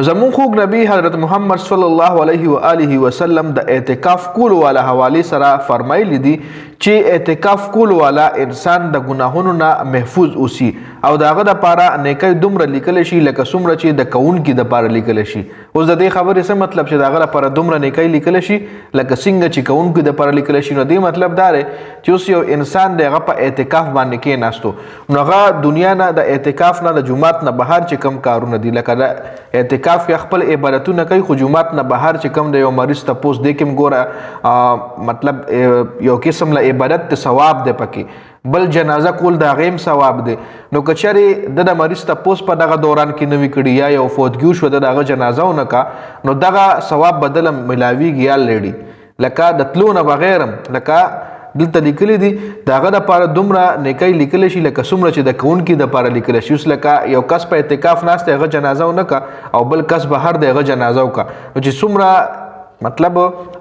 زمون خوږ نبی حضرت محمد صلی الله علیه و آله وسلم د اعتکاف کولو والا حواله سره فرمایلی دي چې اعتکاف کولو والا انسان د ګناهونو نه محفوظ اوسي او داغه د پاره نیکي دومره لیکل شي لکه څومره چې د کون کې د پاره لیکل شي. اوس د دې خبرې څه مطلب چې داغه لپاره دومره نیکي لیکل شي لکه څنګه چې کون کې د پاره لیکل شي. نو دې مطلب دا دی چې اوس یو انسان دغه په اعتکاف باندې کې ناستو نو هغه دنیا نه د اعتکاف نه د جمعات نه بهر چې کم کارونه دي لکه د اعتکاف کې خپل عبادتونه کوي خو جمعات نه بهر چې کم د یو مریض تپوس دی کوم ګوره مطلب یو قسم له عبادت ته ثواب دی پکې بل جنازه کول دا غیم ثواب دی. نو کچري د مریض تپوس په دغه دوران کې نوي کړي یا یو فوتګیو شو دغه جنازه ونه کا نو دغه ثواب بدل ملاویږي یا لړي لکه د تلونه بغیرم لکه دلته لیکلي دي داغه د پاره دومره نیکي لیکل شي لکه څومره چې د کون کې د پاره لیکل شي. اوس لکه یو کس په اعتکاف ناست هغه جنازه ونه کا او بل کس بهر د هغه جنازه وکا نو چې څومره مطلب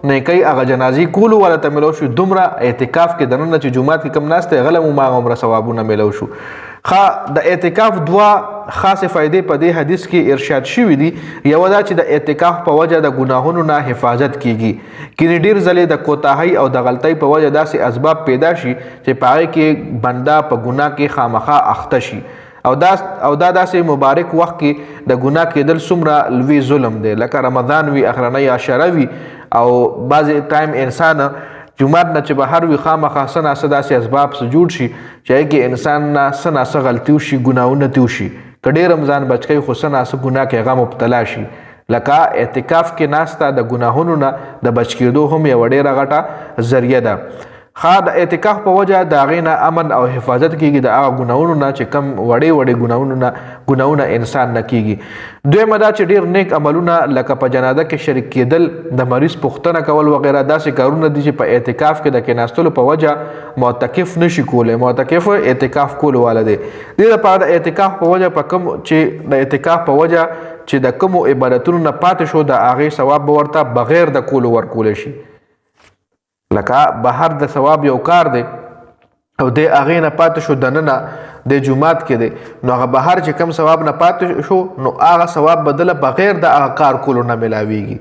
نیکي هغه جنازي کولو ولا ته ملو شو دومره اعتکاف کې دنه چې جمعات کې کم ناست غلم ما عمره ثوابونه ملو شو. د اعتکاف دوا خاصه فائدې په دې حدیث کې ارشاد شوی دي. یو دا چې د اعتکاف په وجه د ګناهونو نه حفاظت کیږي کینې ډیر ځلې د کوتاهی او د غلطۍ په وجه داسې اسباب پیدا شي چې پاره کې بنده په ګناه کې خامخا اخته شي او دا داسې مبارک وخت کې د ګناه کېدل څومره لوی ظلم دی لکه رمضان وي اخرنۍ عشره وي او بعضې ټایم انسان جمعات نه چې بهر وي خامخا څه ناڅه داسې اسباب څه جوړ شي چې هغې کې انسان نه څه ناڅه غلطي وشي ګناهونه تې وشي که ډېر رمضان بچ کوي خو څه ناڅه ګناه کې هغه مبتلا شي. لکه اعتکاف کې ناسته د ګناهونو نه د بچ کېدو هم یوه ډېره غټه ذریعه ده. د اعتکاف په وجه د هغې نه امن او حفاظت کیږي د هغه ګناهونو نه چې کم وړې ګناهونه انسان نه کیږي. دویمه دا چې ډېر نیک عملونه لکه په جنازه کې شریک کېدل د مریض پوښتنه کول وغیره داسې کارونه دي چې په اعتکاف کې د کېناستلو په وجه معتکف نشي کولی. معتکف اعتکاف کولو والا دی. دې لپاره د اعتکاف په وجه په کوم چې د اعتکاف په وجه چې د کومو عبادتونو نه پاتې شو د هغې ثواب به ورته بغیر د کولو ورکولی شي. لکه بهر د ثواب یو کار دی او د هغې نه پاتې شو دننه د جمعات کې دی نو هغه بهر چې کم ثواب نه پاتې شو نو هغه ثواب بدله بغیر د هغه کار کولو نه ملاویږي.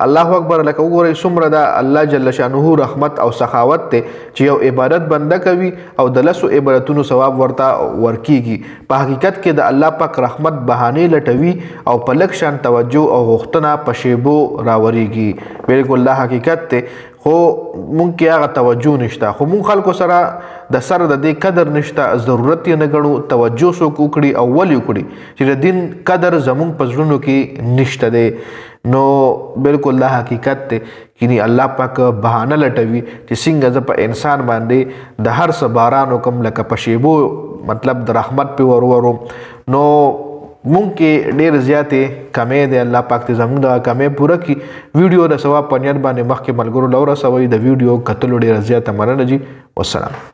الله اکبر لکه وګورئ څومره د الله جل شانه رحمت او سخاوت دی چې یو عبادت بنده کوي او د لسو عبادتونو ثواب ورته ورکیږي. په حقیقت کې د الله پاک رحمت بهانې لټوي او په لږ شان توجه او غوښتنه په شیبو راوریږي. بالکل دا حقیقت دی خو مونږ کې هغه توجه نشته خو مونږ خلکو سره د سر د دې قدر نشته ضرورت یې نه ګڼو توجه څوک وکړي او ولې وکړي چې د دین قدر زمونږ په زړونو کې نشته دی. نو بالکل دا حقیقت دی کینی الله پاک بهانه لټوي چې څنګه زه په انسان باندې د هر څه باران وکم لکه په شیبو مطلب د رحمت پې ورورو. نو مونږ کې ډېر زیاتې کمې دی الله پاک ته زموږ دغه کمې پوره کړي. ویډیو د ثواب په نیت باندې مخکې ملګرو له ورسوئ. د ویډیو کتلو ډېره زیاته مننه جي. والسلام.